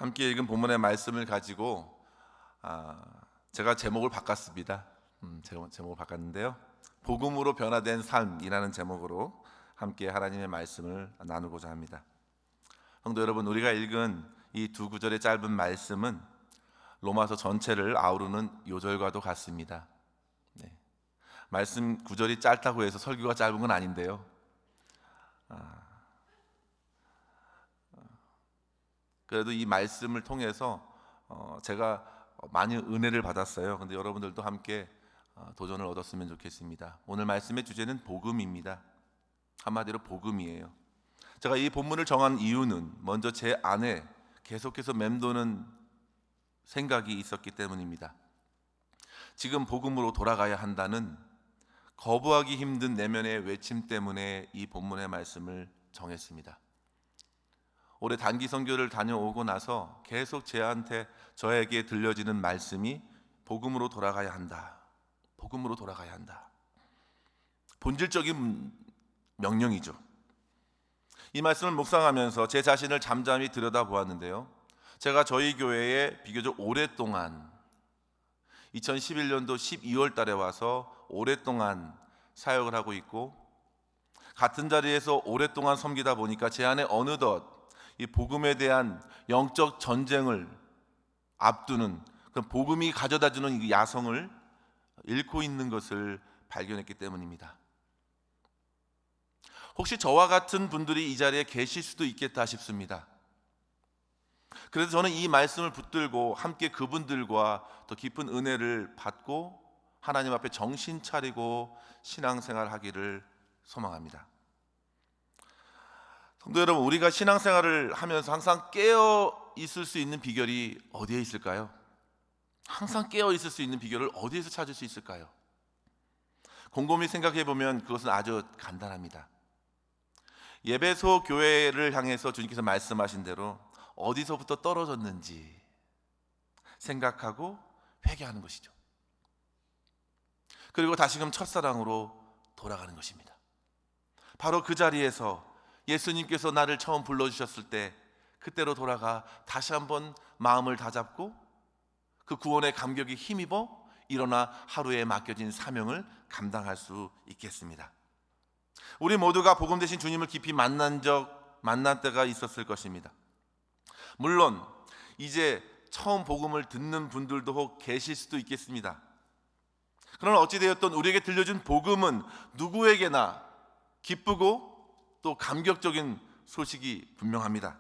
함께 읽은 본문의 말씀을 가지고 제가 제목을 바꿨습니다. 제목을 바꿨는데요. 복음으로 변화된 삶이라는 제목으로 함께 하나님의 말씀을 나누고자 합니다. 성도 여러분, 우리가 읽은 이 두 구절의 짧은 말씀은 로마서 전체를 아우르는 요절과도 같습니다. 말씀 구절이 짧다고 해서 설교가 짧은 건 아닌데요. 그래도 이 말씀을 통해서 제가 많이 은혜를 받았어요. 근데 여러분들도 함께 도전을 얻었으면 좋겠습니다. 오늘 말씀의 주제는 복음입니다. 한마디로 복음이에요. 제가 이 본문을 정한 이유는 먼저 제 안에 계속해서 맴도는 생각이 있었기 때문입니다. 지금 복음으로 돌아가야 한다는 거부하기 힘든 내면의 외침 때문에 이 본문의 말씀을 정했습니다. 올해 단기 선교를 다녀오고 나서 계속 저에게 들려지는 말씀이 복음으로 돌아가야 한다. 복음으로 돌아가야 한다. 본질적인 명령이죠. 이 말씀을 묵상하면서 제 자신을 잠잠히 들여다보았는데요. 제가 저희 교회에 비교적 오랫동안 2011년도 12월 달에 와서 오랫동안 사역을 하고 있고, 같은 자리에서 오랫동안 섬기다 보니까 제 안에 어느덧 이 복음에 대한 영적 전쟁을 앞두는 그 복음이 가져다주는 이 야성을 잃고 있는 것을 발견했기 때문입니다. 혹시 저와 같은 분들이 이 자리에 계실 수도 있겠다 싶습니다. 그래서 저는 이 말씀을 붙들고 함께 그분들과 더 깊은 은혜를 받고 하나님 앞에 정신 차리고 신앙생활 하기를 소망합니다. 성도 여러분, 우리가 신앙생활을 하면서 항상 깨어 있을 수 있는 비결이 어디에 있을까요? 항상 깨어 있을 수 있는 비결을 어디에서 찾을 수 있을까요? 곰곰이 생각해 보면 그것은 아주 간단합니다. 예배소 교회를 향해서 주님께서 말씀하신 대로 어디서부터 떨어졌는지 생각하고 회개하는 것이죠. 그리고 다시금 첫사랑으로 돌아가는 것입니다. 바로 그 자리에서 예수님께서 나를 처음 불러주셨을 때 그때로 돌아가 다시 한번 마음을 다잡고 그 구원의 감격에 힘입어 일어나 하루에 맡겨진 사명을 감당할 수 있겠습니다. 우리 모두가 복음 되신 주님을 깊이 만난 때가 있었을 것입니다. 물론 이제 처음 복음을 듣는 분들도 계실 수도 있겠습니다. 그러나 어찌되었든 우리에게 들려준 복음은 누구에게나 기쁘고 또 감격적인 소식이 분명합니다.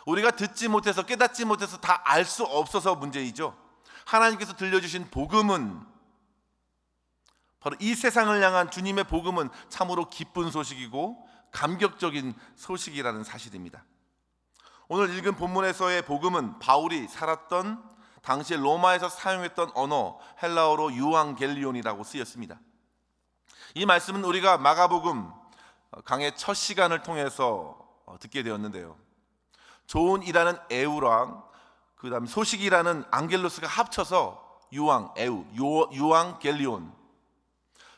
우리가 듣지 못해서 깨닫지 못해서 다 알 수 없어서 문제이죠. 하나님께서 들려주신 복음은 바로 이 세상을 향한 주님의 복음은 참으로 기쁜 소식이고 감격적인 소식이라는 사실입니다. 오늘 읽은 본문에서의 복음은 바울이 살았던 당시에 로마에서 사용했던 언어 헬라어로 유앙겔리온이라고 쓰였습니다. 이 말씀은 우리가 마가복음 강의 첫 시간을 통해서 듣게 되었는데요. 좋은이라는 에우랑 그다음 소식이라는 앙겔로스가 합쳐서 유앙겔리온,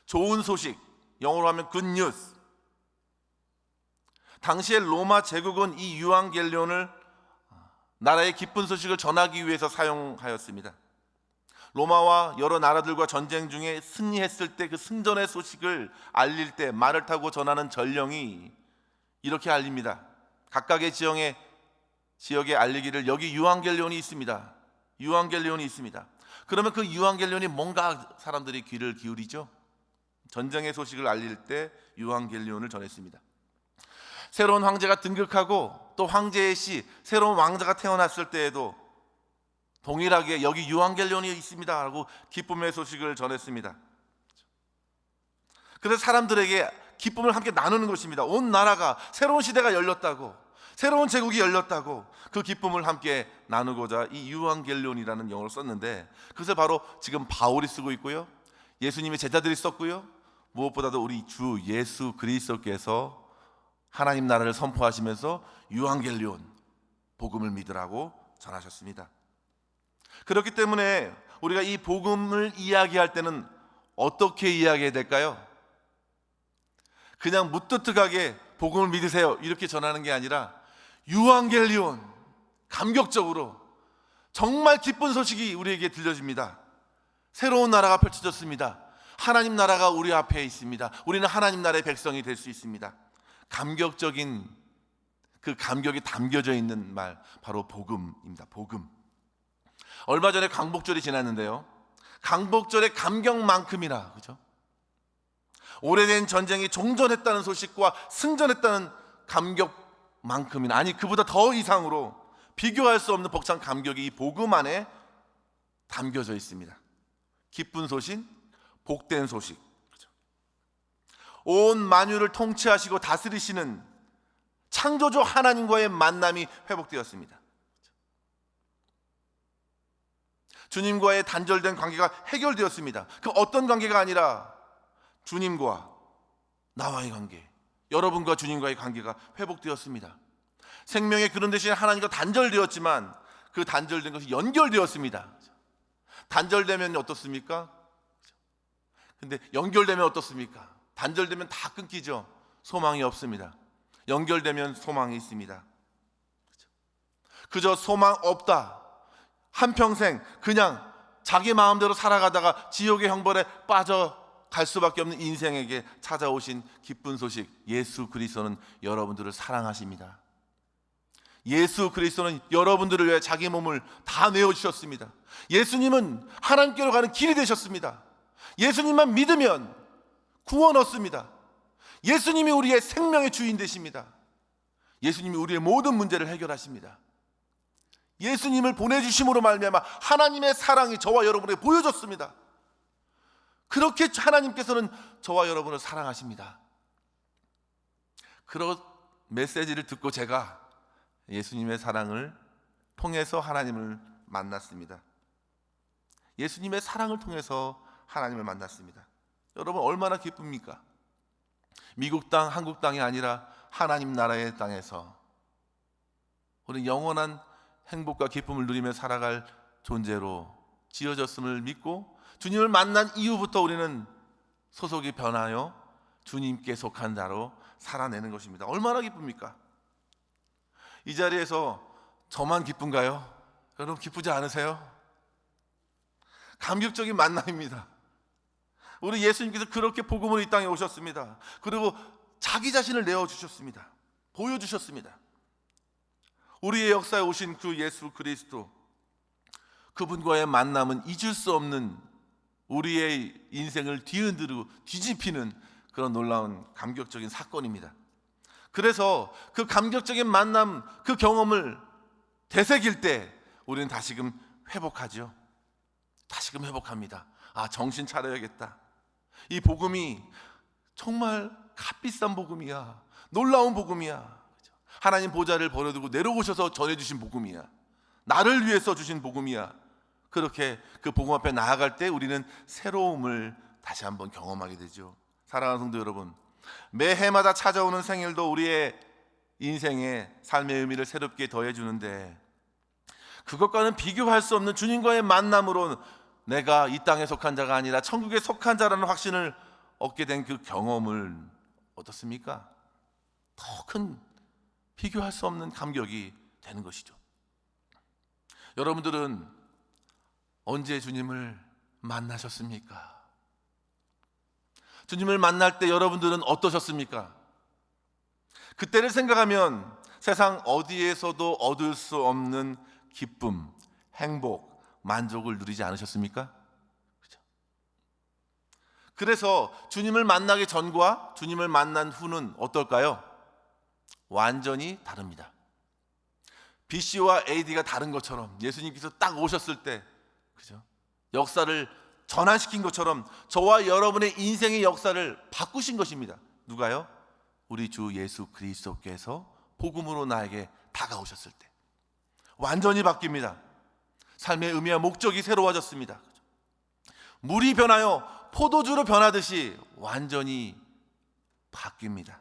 좋은 소식, 영어로 하면 good news. 당시에 로마 제국은 이 유앙겔리온을 나라의 기쁜 소식을 전하기 위해서 사용하였습니다. 로마와 여러 나라들과 전쟁 중에 승리했을 때 그 승전의 소식을 알릴 때 말을 타고 전하는 전령이 이렇게 알립니다. 각각의 지역에 알리기를 여기 유앙겔리온이 있습니다. 유앙겔리온이 있습니다. 그러면 그 유앙겔리온이 뭔가 사람들이 귀를 기울이죠. 전쟁의 소식을 알릴 때 유앙겔리온을 전했습니다. 새로운 황제가 등극하고 또 황제의 시, 새로운 왕자가 태어났을 때에도 동일하게 여기 유앙겔리온이 있습니다 하고 기쁨의 소식을 전했습니다. 그래서 사람들에게 기쁨을 함께 나누는 것입니다. 온 나라가 새로운 시대가 열렸다고, 새로운 제국이 열렸다고 그 기쁨을 함께 나누고자 이 유앙겔리온이라는 영어를 썼는데, 그것을 바로 지금 바울이 쓰고 있고요, 예수님의 제자들이 썼고요, 무엇보다도 우리 주 예수 그리스도께서 하나님 나라를 선포하시면서 유앙겔리온, 복음을 믿으라고 전하셨습니다. 그렇기 때문에 우리가 이 복음을 이야기할 때는 어떻게 이야기해야 될까요? 그냥 무뚝뚝하게 복음을 믿으세요 이렇게 전하는 게 아니라 유앙겔리온, 감격적으로 정말 기쁜 소식이 우리에게 들려집니다. 새로운 나라가 펼쳐졌습니다. 하나님 나라가 우리 앞에 있습니다. 우리는 하나님 나라의 백성이 될 수 있습니다. 감격적인 그 감격이 담겨져 있는 말, 바로 복음입니다. 복음. 얼마 전에 광복절이 지났는데요, 광복절의 감격만큼이나, 그죠? 오래된 전쟁이 종전했다는 소식과 승전했다는 감격만큼이나, 아니 그보다 더 이상으로 비교할 수 없는 벅찬 감격이 이 복음 안에 담겨져 있습니다. 기쁜 소식, 복된 소식. 온 만유를 통치하시고 다스리시는 창조주 하나님과의 만남이 회복되었습니다. 주님과의 단절된 관계가 해결되었습니다. 그 어떤 관계가 아니라 주님과 나와의 관계, 여러분과 주님과의 관계가 회복되었습니다. 생명의 그런 대신 하나님과 단절되었지만 그 단절된 것이 연결되었습니다. 단절되면 어떻습니까? 근데 연결되면 어떻습니까? 단절되면 다 끊기죠. 소망이 없습니다. 연결되면 소망이 있습니다. 그저 소망 없다, 한평생 그냥 자기 마음대로 살아가다가 지옥의 형벌에 빠져갈 수밖에 없는 인생에게 찾아오신 기쁜 소식, 예수 그리스도는 여러분들을 사랑하십니다. 예수 그리스도는 여러분들을 위해 자기 몸을 다 내어주셨습니다. 예수님은 하나님께로 가는 길이 되셨습니다. 예수님만 믿으면 구원 얻습니다. 예수님이 우리의 생명의 주인 되십니다. 예수님이 우리의 모든 문제를 해결하십니다. 예수님을 보내주심으로 말미암아 하나님의 사랑이 저와 여러분에게 보여졌습니다. 그렇게 하나님께서는 저와 여러분을 사랑하십니다. 그런 메시지를 듣고 제가 예수님의 사랑을 통해서 하나님을 만났습니다. 예수님의 사랑을 통해서 하나님을 만났습니다. 여러분 얼마나 기쁩니까? 미국 땅, 한국 땅이 아니라 하나님 나라의 땅에서 우리 영원한 행복과 기쁨을 누리며 살아갈 존재로 지어졌음을 믿고 주님을 만난 이후부터 우리는 소속이 변하여 주님께 속한 자로 살아내는 것입니다. 얼마나 기쁩니까? 이 자리에서 저만 기쁜가요? 여러분 기쁘지 않으세요? 감격적인 만남입니다. 우리 예수님께서 그렇게 복음으로 이 땅에 오셨습니다. 그리고 자기 자신을 내어주셨습니다. 보여주셨습니다. 우리의 역사에 오신 그 예수 그리스도, 그분과의 만남은 잊을 수 없는 우리의 인생을 뒤흔들고 뒤집히는 그런 놀라운 감격적인 사건입니다. 그래서 그 감격적인 만남, 그 경험을 되새길 때 우리는 다시금 회복하죠. 다시금 회복합니다. 아, 정신 차려야겠다. 이 복음이 정말 값비싼 복음이야. 놀라운 복음이야. 하나님 보좌를 버려두고 내려오셔서 전해주신 복음이야. 나를 위해서 주신 복음이야. 그렇게 그 복음 앞에 나아갈 때 우리는 새로움을 다시 한번 경험하게 되죠. 사랑하는 성도 여러분, 매해마다 찾아오는 생일도 우리의 인생의 삶의 의미를 새롭게 더해주는데, 그것과는 비교할 수 없는 주님과의 만남으로 내가 이 땅에 속한 자가 아니라 천국에 속한 자라는 확신을 얻게 된 그 경험을 어떻습니까? 더 큰 비교할 수 없는 감격이 되는 것이죠. 여러분들은 언제 주님을 만나셨습니까? 주님을 만날 때 여러분들은 어떠셨습니까? 그때를 생각하면 세상 어디에서도 얻을 수 없는 기쁨, 행복, 만족을 누리지 않으셨습니까? 그렇죠? 그래서 주님을 만나기 전과 주님을 만난 후는 어떨까요? 완전히 다릅니다. BC와 AD가 다른 것처럼 예수님께서 딱 오셨을 때, 그죠? 역사를 전환시킨 것처럼 저와 여러분의 인생의 역사를 바꾸신 것입니다. 누가요? 우리 주 예수 그리스도께서 복음으로 나에게 다가오셨을 때 완전히 바뀝니다. 삶의 의미와 목적이 새로워졌습니다. 물이 변하여 포도주로 변하듯이 완전히 바뀝니다.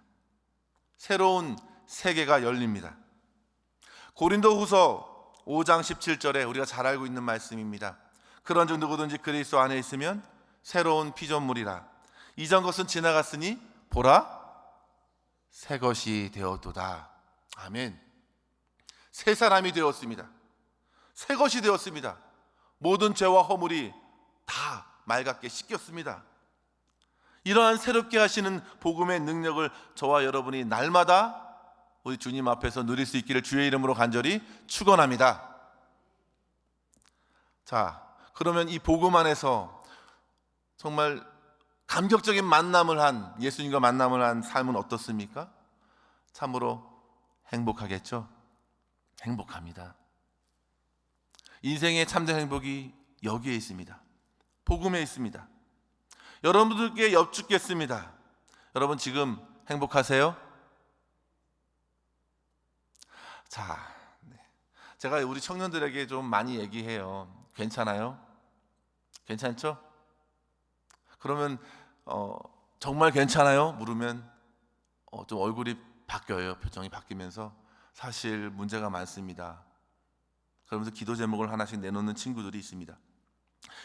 새로운 세계가 열립니다. 고린도후서 5장 17절에 우리가 잘 알고 있는 말씀입니다. 그런즉 누구든지 그리스도 안에 있으면 새로운 피조물이라. 이전 것은 지나갔으니 보라 새 것이 되었도다. 아멘. 새 사람이 되었습니다. 새 것이 되었습니다. 모든 죄와 허물이 다 맑게 씻겼습니다. 이러한 새롭게 하시는 복음의 능력을 저와 여러분이 날마다 우리 주님 앞에서 누릴 수 있기를 주의 이름으로 간절히 축원합니다. 자, 그러면 이 복음 안에서 정말 감격적인 만남을 한, 예수님과 만남을 한 삶은 어떻습니까? 참으로 행복하겠죠? 행복합니다. 인생의 참된 행복이 여기에 있습니다. 복음에 있습니다. 여러분들께 여쭙겠습니다. 여러분 지금 행복하세요? 자, 제가 우리 청년들에게 좀 많이 얘기해요. 괜찮아요? 괜찮죠? 그러면 정말 괜찮아요? 물으면 좀 얼굴이 바뀌어요. 표정이 바뀌면서 사실 문제가 많습니다. 그러면서 기도 제목을 하나씩 내놓는 친구들이 있습니다.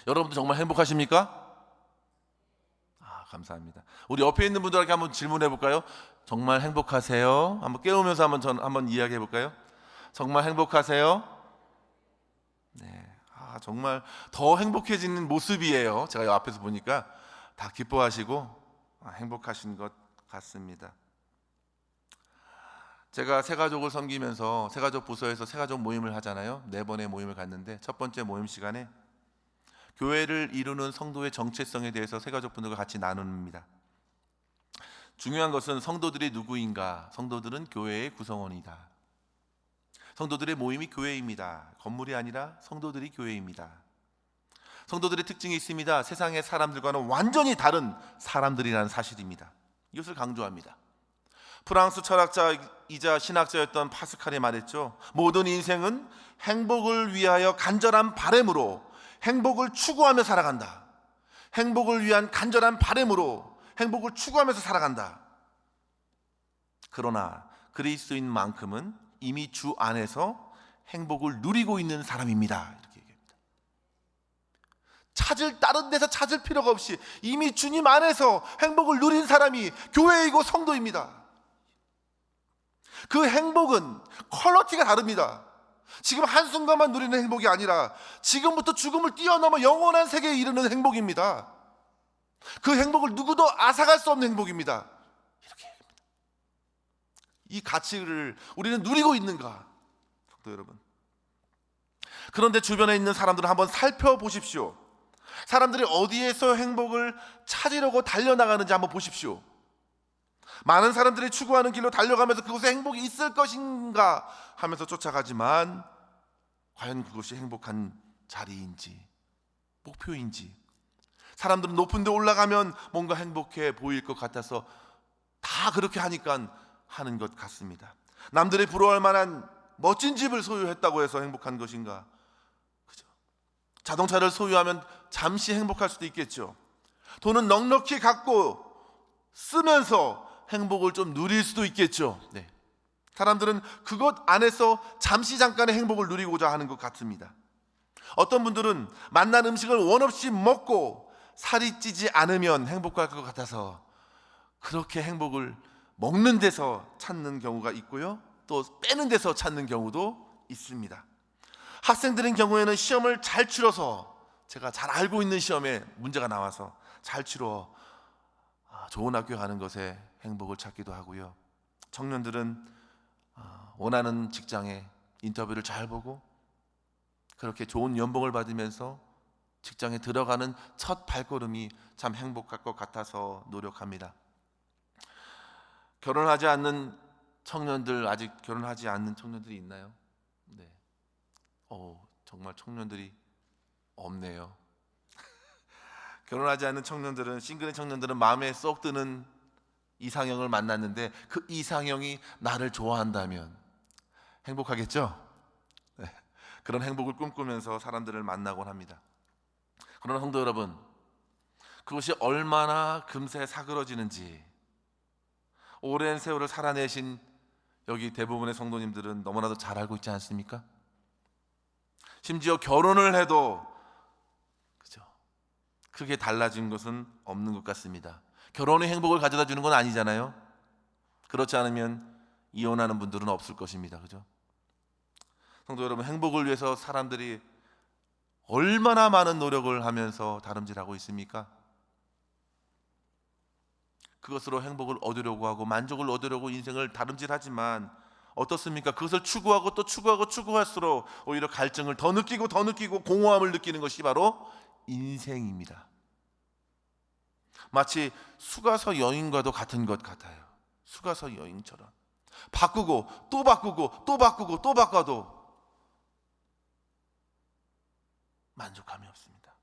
여러분도 정말 행복하십니까? 감사합니다. 우리 옆에 있는 분들에게 한번 질문해 볼까요? 정말 행복하세요? 한번 깨우면서 한번 이야기해 볼까요? 정말 행복하세요? 네, 정말 더 행복해지는 모습이에요. 제가 앞에서 보니까 다 기뻐하시고 행복하신 것 같습니다. 제가 새가족을 섬기면서 새가족 부서에서 새가족 모임을 하잖아요. 4번의 모임을 갔는데 첫 번째 모임 시간에 교회를 이루는 성도의 정체성에 대해서 새가족분들과 같이 나눕니다. 중요한 것은 성도들이 누구인가? 성도들은 교회의 구성원이다. 성도들의 모임이 교회입니다. 건물이 아니라 성도들이 교회입니다. 성도들의 특징이 있습니다. 세상의 사람들과는 완전히 다른 사람들이라는 사실입니다. 이것을 강조합니다. 프랑스 철학자이자 신학자였던 파스칼이 말했죠. 모든 인생은 행복을 위하여 간절한 바람으로 행복을 추구하며 살아간다. 행복을 위한 간절한 바람으로 행복을 추구하면서 살아간다. 그러나 그리스도인만큼은 이미 주 안에서 행복을 누리고 있는 사람입니다. 이렇게 얘기합니다. 다른 데서 찾을 필요가 없이 이미 주님 안에서 행복을 누린 사람이 교회이고 성도입니다. 그 행복은 퀄리티가 다릅니다. 지금 한순간만 누리는 행복이 아니라 지금부터 죽음을 뛰어넘어 영원한 세계에 이르는 행복입니다. 그 행복을 누구도 앗아갈 수 없는 행복입니다. 이렇게 얘기합니다. 이 가치를 우리는 누리고 있는가? 성도 여러분, 그런데 주변에 있는 사람들을 한번 살펴보십시오. 사람들이 어디에서 행복을 찾으려고 달려나가는지 한번 보십시오. 많은 사람들이 추구하는 길로 달려가면서 그곳에 행복이 있을 것인가 하면서 쫓아가지만 과연 그것이 행복한 자리인지 목표인지, 사람들은 높은 데 올라가면 뭔가 행복해 보일 것 같아서 다 그렇게 하니까 하는 것 같습니다. 남들이 부러워할 만한 멋진 집을 소유했다고 해서 행복한 것인가? 그죠? 자동차를 소유하면 잠시 행복할 수도 있겠죠. 돈은 넉넉히 갖고 쓰면서 행복을 좀 누릴 수도 있겠죠. 네. 사람들은 그것 안에서 잠깐의 행복을 누리고자 하는 것 같습니다. 어떤 분들은 맛난 음식을 원 없이 먹고 살이 찌지 않으면 행복할 것 같아서 그렇게 행복을 먹는 데서 찾는 경우가 있고요, 또 빼는 데서 찾는 경우도 있습니다. 학생들인 경우에는 시험을 잘 치러서, 제가 잘 알고 있는 시험에 문제가 나와서 잘 치러 좋은 학교 가는 것에 행복을 찾기도 하고요, 청년들은 원하는 직장에 인터뷰를 잘 보고 그렇게 좋은 연봉을 받으면서 직장에 들어가는 첫 발걸음이 참 행복할 것 같아서 노력합니다. 결혼하지 않는 청년들, 아직 결혼하지 않는 청년들이 있나요? 네. 정말 청년들이 없네요. 결혼하지 않는 청년들은, 싱글인 청년들은 마음에 쏙 드는 이상형을 만났는데 그 이상형이 나를 좋아한다면 행복하겠죠? 네. 그런 행복을 꿈꾸면서 사람들을 만나곤 합니다. 그러나 성도 여러분, 그것이 얼마나 금세 사그러지는지 오랜 세월을 살아내신 여기 대부분의 성도님들은 너무나도 잘 알고 있지 않습니까? 심지어 결혼을 해도 그죠? 크게 달라진 것은 없는 것 같습니다. 결혼의 행복을 가져다 주는 건 아니잖아요. 그렇지 않으면 이혼하는 분들은 없을 것입니다. 그죠? 성도 여러분, 행복을 위해서 사람들이 얼마나 많은 노력을 하면서 다름질하고 있습니까? 그것으로 행복을 얻으려고 하고 만족을 얻으려고 인생을 다름질하지만 어떻습니까? 그것을 추구하고 또 추구할수록 오히려 갈증을 더 느끼고 공허함을 느끼는 것이 바로 인생입니다. 마치 수가서 여인과도 같은 것 같아요. 수가서 여인처럼 바꾸고 또 바꿔도 만족함이 없습니다.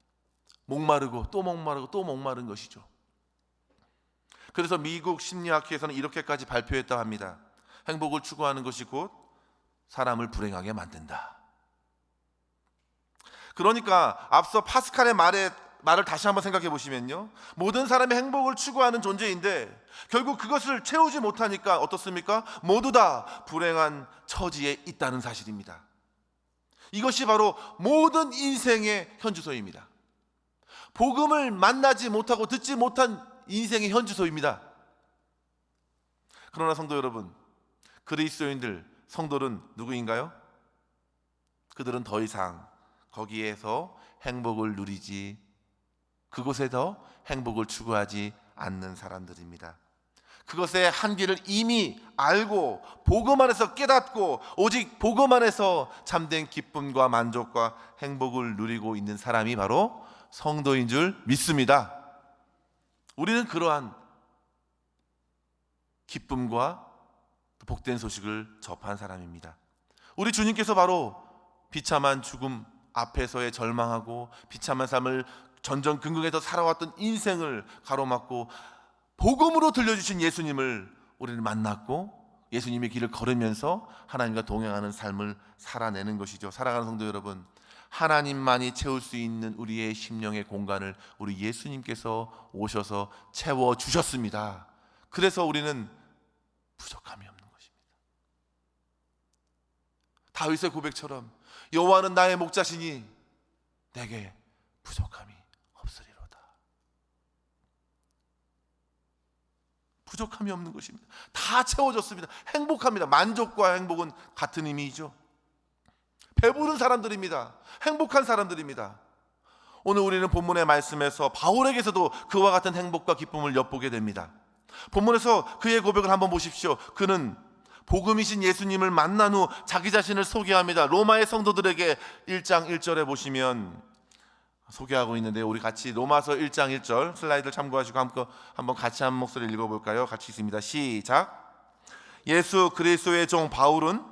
목마르고 또 목마른 것이죠. 그래서 미국 심리학회에서는 이렇게까지 발표했다고 합니다. 행복을 추구하는 것이 곧 사람을 불행하게 만든다. 그러니까 앞서 파스칼의 말을 다시 한번 생각해 보시면요, 모든 사람이 행복을 추구하는 존재인데 결국 그것을 채우지 못하니까 어떻습니까? 모두 다 불행한 처지에 있다는 사실입니다. 이것이 바로 모든 인생의 현주소입니다. 복음을 만나지 못하고 듣지 못한 인생의 현주소입니다. 그러나 성도 여러분, 그리스도인들, 성도는 누구인가요? 그들은 더 이상 거기에서 행복을 누리지, 그곳에서 행복을 추구하지 않는 사람들입니다. 그것의 한계를 이미 알고 복음 안에서 깨닫고 오직 복음 안에서 참된 기쁨과 만족과 행복을 누리고 있는 사람이 바로 성도인 줄 믿습니다. 우리는 그러한 기쁨과 복된 소식을 접한 사람입니다. 우리 주님께서 바로 비참한 죽음 앞에서의 절망하고 비참한 삶을 전전긍긍해서 살아왔던 인생을 가로막고 복음으로 들려주신 예수님을 우리는 만났고 예수님의 길을 걸으면서 하나님과 동행하는 삶을 살아내는 것이죠. 사랑하는 성도 여러분, 하나님만이 채울 수 있는 우리의 심령의 공간을 우리 예수님께서 오셔서 채워주셨습니다. 그래서 우리는 부족함이 없는 것입니다. 다윗의 고백처럼 여호와는 나의 목자시니 내게 부족함이 없으리로다. 부족함이 없는 것입니다. 다 채워졌습니다. 행복합니다. 만족과 행복은 같은 의미이죠. 배부른 사람들입니다. 행복한 사람들입니다. 오늘 우리는 본문의 말씀에서 바울에게서도 그와 같은 행복과 기쁨을 엿보게 됩니다. 본문에서 그의 고백을 한번 보십시오. 그는 복음이신 예수님을 만난 후 자기 자신을 소개합니다. 로마의 성도들에게 1장 1절에 보시면 소개하고 있는데, 우리 같이 로마서 1장 1절 슬라이드를 참고하시고 한번 같이 한 목소리를 읽어볼까요? 같이 있습니다. 시작. 예수 그리스도의 종 바울은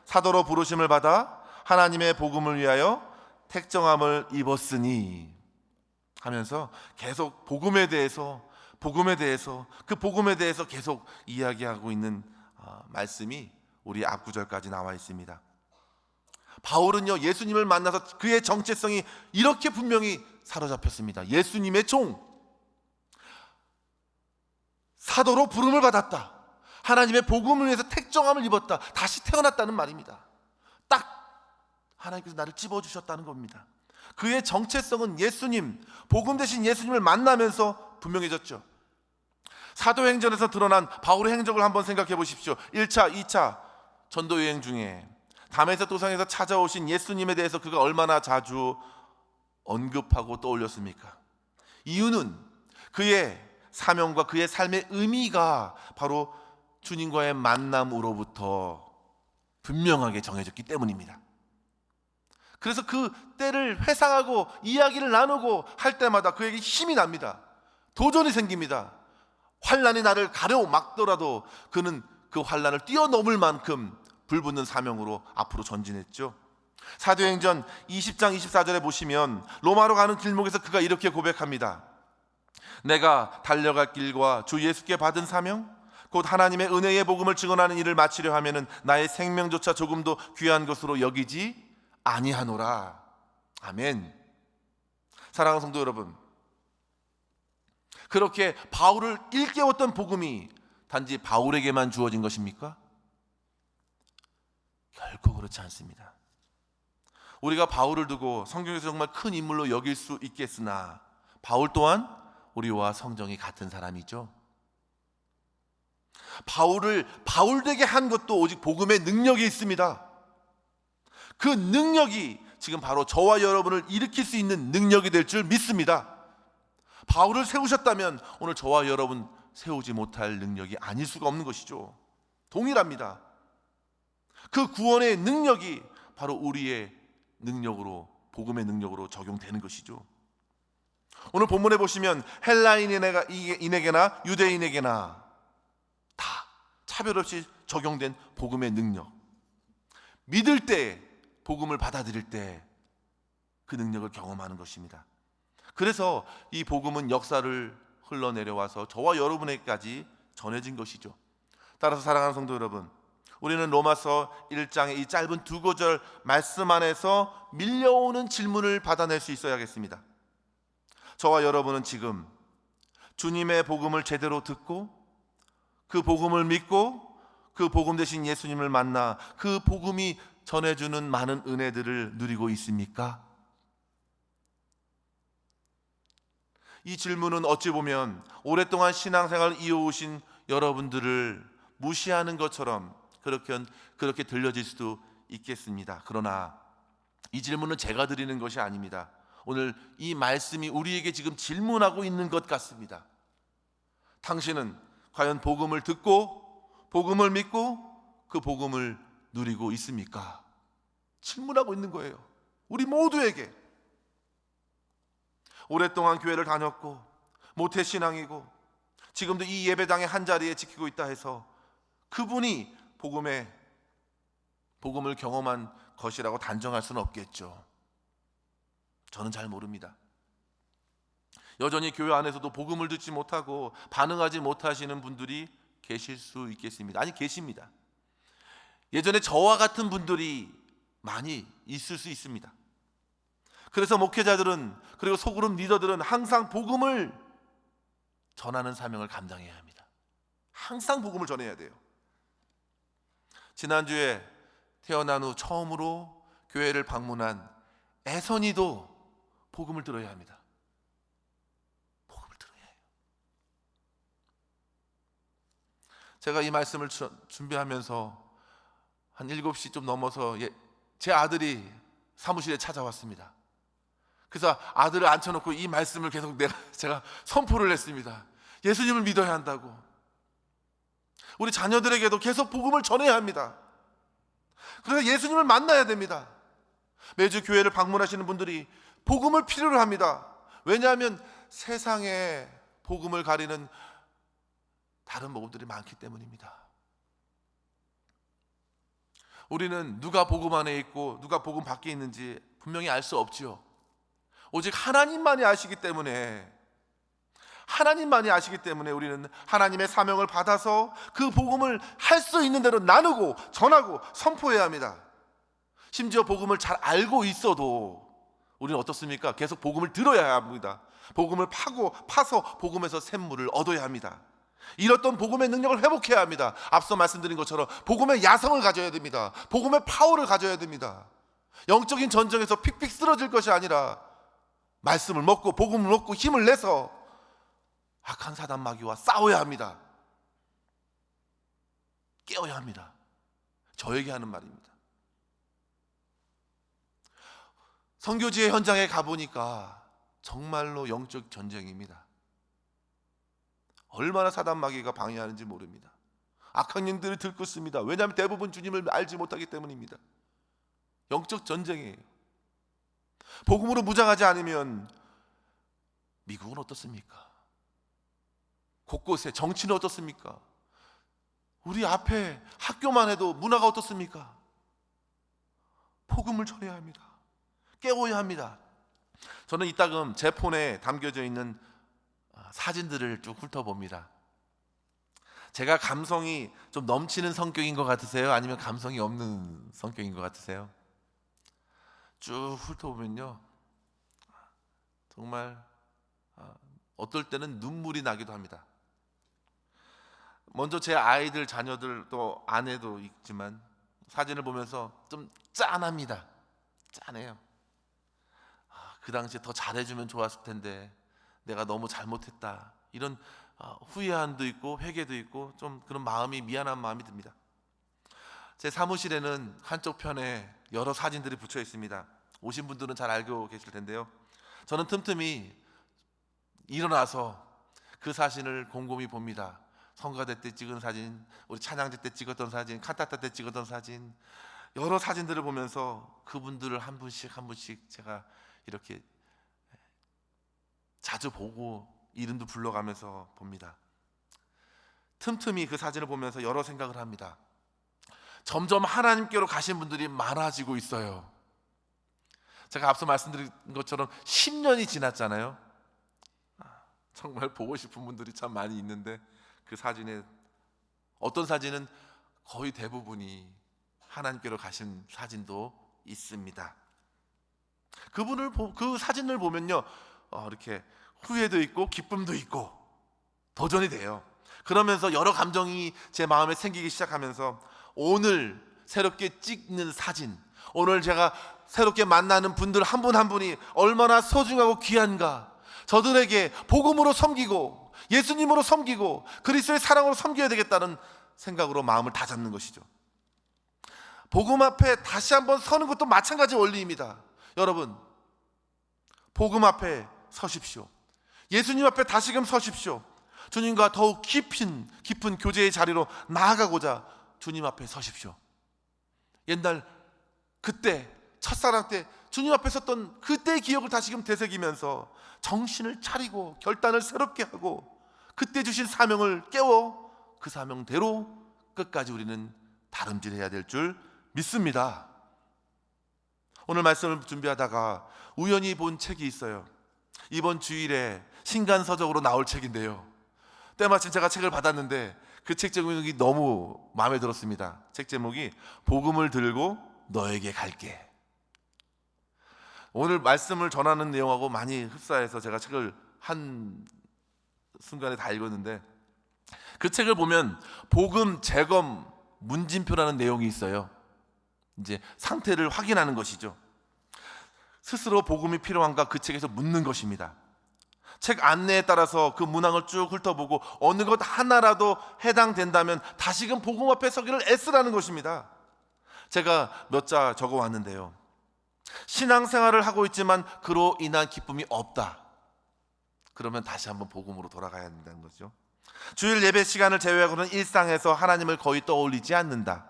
사도로 부르심을 받아 하나님의 복음을 위하여 택정함을 입었으니 하면서 계속 복음에 대해서 그 복음에 대해서 계속 이야기하고 있는 말씀이 우리 앞구절까지 나와 있습니다. 바울은요, 예수님을 만나서 그의 정체성이 이렇게 분명히 사로잡혔습니다. 예수님의 종, 사도로 부름을 받았다, 하나님의 복음을 위해서 택정함을 입었다, 다시 태어났다는 말입니다. 딱 하나님께서 나를 찝어주셨다는 겁니다. 그의 정체성은 예수님, 복음 대신 예수님을 만나면서 분명해졌죠. 사도행전에서 드러난 바울의 행적을 한번 생각해 보십시오. 1차, 2차 전도여행 중에 다메섹 도상에서 찾아오신 예수님에 대해서 그가 얼마나 자주 언급하고 떠올렸습니까? 이유는 그의 사명과 그의 삶의 의미가 바로 주님과의 만남으로부터 분명하게 정해졌기 때문입니다. 그래서 그 때를 회상하고 이야기를 나누고 할 때마다 그에게 힘이 납니다. 도전이 생깁니다. 환난이 나를 가려막더라도 그는 그 환난을 뛰어넘을 만큼 불붙는 사명으로 앞으로 전진했죠. 사도행전 20장 24절에 보시면 로마로 가는 길목에서 그가 이렇게 고백합니다. 내가 달려갈 길과 주 예수께 받은 사명, 곧 하나님의 은혜의 복음을 증언하는 일을 마치려 하면은 나의 생명조차 조금도 귀한 것으로 여기지 아니하노라. 아멘. 사랑하는 성도 여러분, 그렇게 바울을 일깨웠던 복음이 단지 바울에게만 주어진 것입니까? 결코 그렇지 않습니다. 우리가 바울을 두고 성경에서 정말 큰 인물로 여길 수 있겠으나 바울 또한 우리와 성정이 같은 사람이죠. 바울을 바울되게 한 것도 오직 복음의 능력이 있습니다. 그 능력이 지금 바로 저와 여러분을 일으킬 수 있는 능력이 될 줄 믿습니다. 바울을 세우셨다면 오늘 저와 여러분 세우지 못할 능력이 아닐 수가 없는 것이죠. 동일합니다. 그 구원의 능력이 바로 우리의 능력으로, 복음의 능력으로 적용되는 것이죠. 오늘 본문에 보시면 헬라인에게나 유대인에게나 다 차별 없이 적용된 복음의 능력, 믿을 때, 복음을 받아들일 때 그 능력을 경험하는 것입니다. 그래서 이 복음은 역사를 흘러내려와서 저와 여러분에게까지 전해진 것이죠. 따라서 사랑하는 성도 여러분, 우리는 로마서 1장의 이 짧은 두 구절 말씀 안에서 밀려오는 질문을 받아낼 수 있어야겠습니다. 저와 여러분은 지금 주님의 복음을 제대로 듣고 그 복음을 믿고 그 복음 대신 예수님을 만나 그 복음이 전해주는 많은 은혜들을 누리고 있습니까? 이 질문은 어찌 보면 오랫동안 신앙생활을 이어오신 여러분들을 무시하는 것처럼 그렇게 들려질 수도 있겠습니다. 그러나 이 질문은 제가 드리는 것이 아닙니다. 오늘 이 말씀이 우리에게 지금 질문하고 있는 것 같습니다. 당신은 과연 복음을 듣고 복음을 믿고 그 복음을 누리고 있습니까? 질문하고 있는 거예요. 우리 모두에게. 오랫동안 교회를 다녔고 모태신앙이고 지금도 이 예배당의 한자리에 지키고 있다 해서 그분이 복음을 경험한 것이라고 단정할 수는 없겠죠. 저는 잘 모릅니다. 여전히 교회 안에서도 복음을 듣지 못하고 반응하지 못하시는 분들이 계실 수 있겠습니다. 아니, 계십니다. 예전에 저와 같은 분들이 많이 있을 수 있습니다. 그래서 목회자들은, 그리고 소그룹 리더들은 항상 복음을 전하는 사명을 감당해야 합니다. 항상 복음을 전해야 돼요. 지난주에 태어난 후 처음으로 교회를 방문한 애선이도 복음을 들어야 합니다. 복음을 들어야 해요. 제가 이 말씀을 준비하면서 한 7시 좀 넘어서 제 아들이 사무실에 찾아왔습니다. 그래서 아들을 앉혀놓고 이 말씀을 계속 제가 선포를 했습니다. 예수님을 믿어야 한다고. 우리 자녀들에게도 계속 복음을 전해야 합니다. 그래서 예수님을 만나야 됩니다. 매주 교회를 방문하시는 분들이 복음을 필요로 합니다. 왜냐하면 세상에 복음을 가리는 다른 복음들이 많기 때문입니다. 우리는 누가 복음 안에 있고 누가 복음 밖에 있는지 분명히 알 수 없지요. 오직 하나님만이 아시기 때문에 우리는 하나님의 사명을 받아서 그 복음을 할 수 있는 대로 나누고 전하고 선포해야 합니다. 심지어 복음을 잘 알고 있어도 우리는 어떻습니까? 계속 복음을 들어야 합니다. 복음을 파서 복음에서 샘물을 얻어야 합니다. 잃었던 복음의 능력을 회복해야 합니다. 앞서 말씀드린 것처럼 복음의 야성을 가져야 됩니다. 복음의 파워를 가져야 됩니다. 영적인 전쟁에서 픽픽 쓰러질 것이 아니라 말씀을 먹고 복음을 먹고 힘을 내서 악한 사단 마귀와 싸워야 합니다. 깨어야 합니다. 저에게 하는 말입니다. 선교지의 현장에 가보니까 정말로 영적 전쟁입니다. 얼마나 사단 마귀가 방해하는지 모릅니다. 악한 영들이 들끓습니다. 왜냐하면 대부분 주님을 알지 못하기 때문입니다. 영적 전쟁이에요. 복음으로 무장하지 않으면 미국은 어떻습니까? 곳곳에 정치는 어떻습니까? 우리 앞에 학교만 해도 문화가 어떻습니까? 복음을 전해야 합니다. 깨워야 합니다. 저는 이따금 제 폰에 담겨져 있는 사진들을 쭉 훑어봅니다. 제가 감성이 좀 넘치는 성격인 것 같으세요? 아니면 감성이 없는 성격인 것 같으세요? 쭉 훑어보면요, 정말 어떨 때는 눈물이 나기도 합니다. 먼저 제 아이들, 자녀들, 또 아내도 있지만 사진을 보면서 좀 짠합니다. 짠해요. 그 당시에 더 잘해주면 좋았을 텐데 내가 너무 잘못했다, 이런 후회함도 있고 회개도 있고 좀 그런 마음이, 미안한 마음이 듭니다. 제 사무실에는 한쪽 편에 여러 사진들이 붙여 있습니다. 오신 분들은 잘 알고 계실 텐데요. 저는 틈틈이 일어나서 그 사진을 곰곰이 봅니다. 성가대 때 찍은 사진, 우리 찬양제 때 찍었던 사진, 칸타타 때 찍었던 사진, 여러 사진들을 보면서 그분들을 한 분씩 한 분씩 제가 이렇게 자주 보고 이름도 불러가면서 봅니다. 틈틈이 그 사진을 보면서 여러 생각을 합니다. 점점 하나님께로 가신 분들이 많아지고 있어요. 제가 앞서 말씀드린 것처럼 10년이 지났잖아요. 정말 보고 싶은 분들이 참 많이 있는데 그 사진에 어떤 사진은 거의 대부분이 하나님께로 가신 사진도 있습니다. 그 사진을 보면요, 이렇게 후회도 있고 기쁨도 있고 도전이 돼요. 그러면서 여러 감정이 제 마음에 생기기 시작하면서 오늘 새롭게 찍는 사진, 오늘 제가 새롭게 만나는 분들 한 분 한 분이 얼마나 소중하고 귀한가, 저들에게 복음으로 섬기고 예수님으로 섬기고 그리스도의 사랑으로 섬겨야 되겠다는 생각으로 마음을 다잡는 것이죠. 복음 앞에 다시 한번 서는 것도 마찬가지 원리입니다. 여러분, 복음 앞에 서십시오. 예수님 앞에 다시금 서십시오. 주님과 더욱 깊은 교제의 자리로 나아가고자 주님 앞에 서십시오. 옛날 그때 첫사랑 때 주님 앞에 섰던 그때의 기억을 다시금 되새기면서 정신을 차리고 결단을 새롭게 하고 그때 주신 사명을 깨워 그 사명대로 끝까지 우리는 다름질해야 될 줄 믿습니다. 오늘 말씀을 준비하다가 우연히 본 책이 있어요. 이번 주일에 신간서적으로 나올 책인데요, 때마침 제가 책을 받았는데 그 책 제목이 너무 마음에 들었습니다. 책 제목이 복음을 들고 너에게 갈게. 오늘 말씀을 전하는 내용하고 많이 흡사해서 제가 책을 한 순간에 다 읽었는데, 그 책을 보면 복음 재검 문진표라는 내용이 있어요. 이제 상태를 확인하는 것이죠. 스스로 복음이 필요한가 그 책에서 묻는 것입니다. 책 안내에 따라서 그 문항을 쭉 훑어보고 어느 것 하나라도 해당된다면 다시금 복음 앞에 서기를 애쓰라는 것입니다. 제가 몇 자 적어왔는데요, 신앙생활을 하고 있지만 그로 인한 기쁨이 없다. 그러면 다시 한번 복음으로 돌아가야 한다는 거죠. 주일 예배 시간을 제외하고는 일상에서 하나님을 거의 떠올리지 않는다.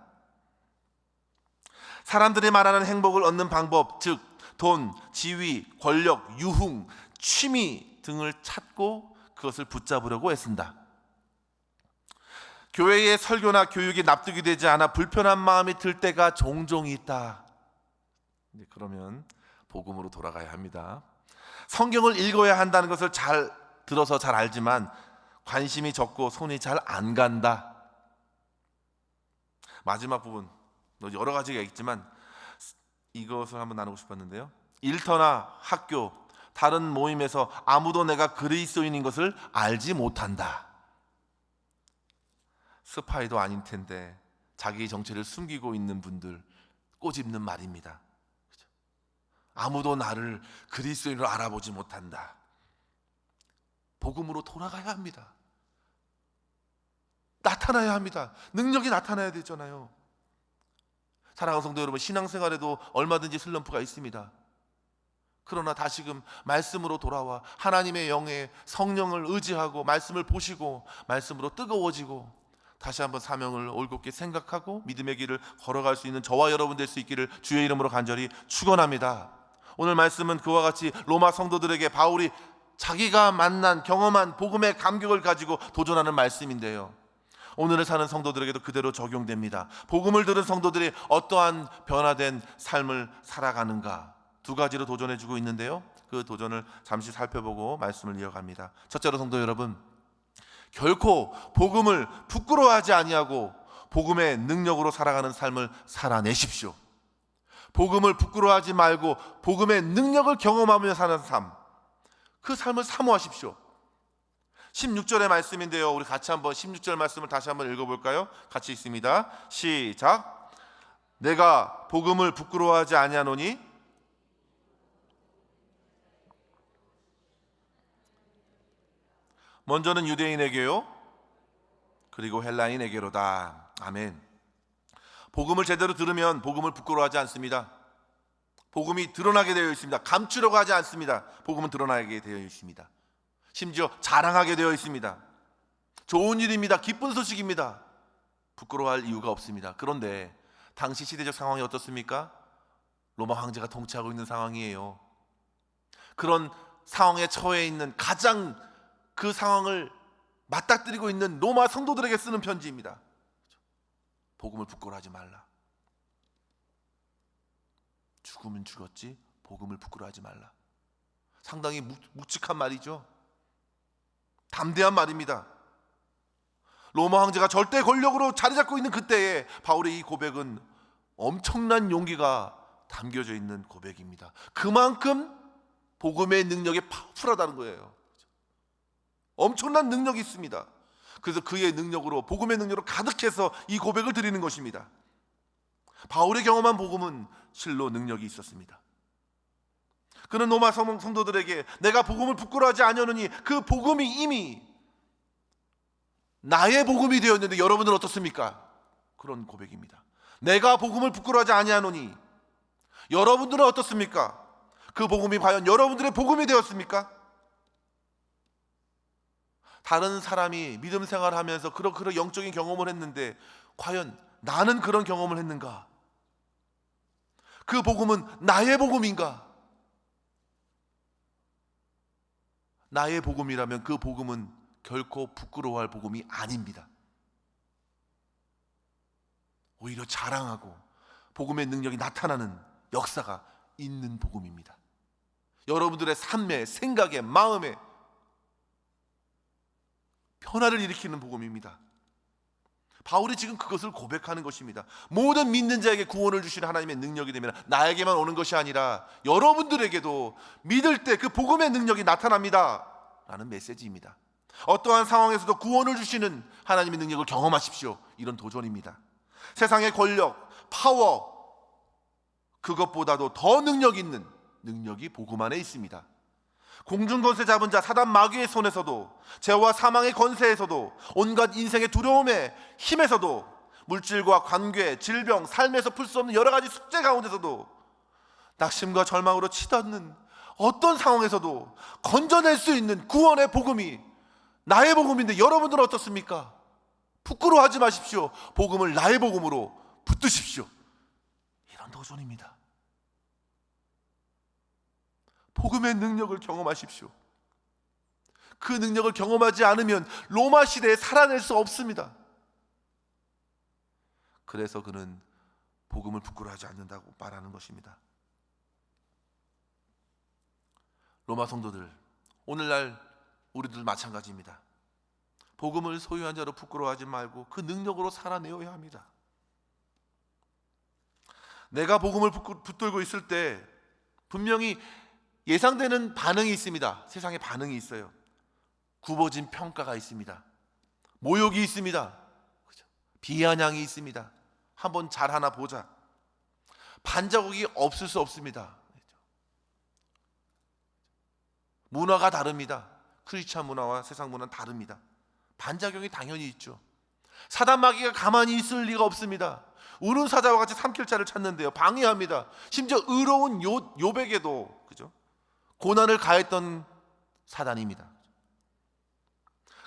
사람들이 말하는 행복을 얻는 방법, 즉 돈, 지위, 권력, 유흥, 취미 등을 찾고 그것을 붙잡으려고 애쓴다. 교회의 설교나 교육이 납득이 되지 않아 불편한 마음이 들 때가 종종 있다. 그러면 복음으로 돌아가야 합니다. 성경을 읽어야 한다는 것을 잘 들어서 잘 알지만 관심이 적고 손이 잘 안 간다. 마지막 부분 여러 가지가 있지만 이것을 한번 나누고 싶었는데요, 일터나 학교, 다른 모임에서 아무도 내가 그리스도인인 것을 알지 못한다. 스파이도 아닌 텐데 자기 정체를 숨기고 있는 분들 꼬집는 말입니다. 아무도 나를 그리스도인으로 알아보지 못한다. 복음으로 돌아가야 합니다. 나타나야 합니다. 능력이 나타나야 되잖아요. 사랑하는 성도 여러분, 신앙생활에도 얼마든지 슬럼프가 있습니다. 그러나 다시금 말씀으로 돌아와 하나님의 영에 성령을 의지하고 말씀을 보시고 말씀으로 뜨거워지고 다시 한번 사명을 올곧게 생각하고 믿음의 길을 걸어갈 수 있는 저와 여러분 될 수 있기를 주의 이름으로 간절히 축원합니다. 오늘 말씀은 그와 같이 로마 성도들에게 바울이 자기가 만난 경험한 복음의 감격을 가지고 도전하는 말씀인데요, 오늘을 사는 성도들에게도 그대로 적용됩니다. 복음을 들은 성도들이 어떠한 변화된 삶을 살아가는가 두 가지로 도전해주고 있는데요, 그 도전을 잠시 살펴보고 말씀을 이어갑니다. 첫째로 성도 여러분, 결코 복음을 부끄러워하지 아니하고 복음의 능력으로 살아가는 삶을 살아내십시오. 복음을 부끄러워하지 말고 복음의 능력을 경험하며 사는 삶, 그 삶을 사모하십시오. 16절의 말씀인데요, 우리 같이 한번 16절 말씀을 다시 한번 읽어볼까요? 같이 있습니다. 시작. 내가 복음을 부끄러워하지 아니하노니 먼저는 유대인에게요 그리고 헬라인에게로다. 아멘. 복음을 제대로 들으면 복음을 부끄러워하지 않습니다. 복음이 드러나게 되어 있습니다. 감추려고 하지 않습니다. 복음은 드러나게 되어 있습니다. 심지어 자랑하게 되어 있습니다. 좋은 일입니다. 기쁜 소식입니다. 부끄러워할 이유가 없습니다. 그런데 당시 시대적 상황이 어떻습니까? 로마 황제가 통치하고 있는 상황이에요. 그런 상황에 처해 있는, 가장 그 상황을 맞닥뜨리고 있는 로마 성도들에게 쓰는 편지입니다. 복음을 부끄러워하지 말라. 죽으면 죽었지 복음을 부끄러워하지 말라. 상당히 묵직한 말이죠. 담대한 말입니다. 로마 황제가 절대 권력으로 자리 잡고 있는 그때에 바울의 이 고백은 엄청난 용기가 담겨져 있는 고백입니다. 그만큼 복음의 능력이 파워풀하다는 거예요. 엄청난 능력이 있습니다. 그래서 그의 능력으로, 복음의 능력으로 가득해서 이 고백을 드리는 것입니다. 바울의 경험한 복음은 실로 능력이 있었습니다. 그는 로마 성도들에게 내가 복음을 부끄러워하지 아니하노니, 그 복음이 이미 나의 복음이 되었는데 여러분들은 어떻습니까? 그런 고백입니다. 내가 복음을 부끄러워하지 아니하노니 여러분들은 어떻습니까? 그 복음이 과연 여러분들의 복음이 되었습니까? 다른 사람이 믿음 생활을 하면서 그런 영적인 경험을 했는데 과연 나는 그런 경험을 했는가? 그 복음은 나의 복음인가? 나의 복음이라면 그 복음은 결코 부끄러워할 복음이 아닙니다. 오히려 자랑하고 복음의 능력이 나타나는 역사가 있는 복음입니다. 여러분들의 삶에, 생각에, 마음에 변화를 일으키는 복음입니다. 바울이 지금 그것을 고백하는 것입니다. 모든 믿는 자에게 구원을 주시는 하나님의 능력이 되면 나에게만 오는 것이 아니라 여러분들에게도 믿을 때 그 복음의 능력이 나타납니다 라는 메시지입니다. 어떠한 상황에서도 구원을 주시는 하나님의 능력을 경험하십시오. 이런 도전입니다. 세상의 권력, 파워, 그것보다도 더 능력 있는 능력이 복음 안에 있습니다. 공중 권세 잡은 자 사단 마귀의 손에서도, 죄와 사망의 권세에서도, 온갖 인생의 두려움의 힘에서도, 물질과 관계, 질병, 삶에서 풀 수 없는 여러 가지 숙제 가운데서도, 낙심과 절망으로 치닫는 어떤 상황에서도 건져낼 수 있는 구원의 복음이 나의 복음인데 여러분들은 어떻습니까? 부끄러워하지 마십시오. 복음을 나의 복음으로 붙드십시오. 이런 도전입니다. 복음의 능력을 경험하십시오. 그 능력을 경험하지 않으면 로마 시대에 살아낼 수 없습니다. 그래서 그는 복음을 부끄러워하지 않는다고 말하는 것입니다. 로마 성도들, 오늘날 우리들 마찬가지입니다. 복음을 소유한 자로 부끄러워하지 말고 그 능력으로 살아내어야 합니다. 내가 복음을 붙들고 있을 때 분명히 예상되는 반응이 있습니다. 세상에 반응이 있어요. 굽어진 평가가 있습니다. 모욕이 있습니다. 비아냥이 있습니다. 한번 잘하나 보자. 반자국이 없을 수 없습니다. 문화가 다릅니다. 크리스찬 문화와 세상 문화는 다릅니다. 반작용이 당연히 있죠. 사단 마귀가 가만히 있을 리가 없습니다. 우는 사자와 같이 삼킬 자를 찾는데요, 방해합니다. 심지어 의로운 욥에게도 그죠? 고난을 가했던 사단입니다.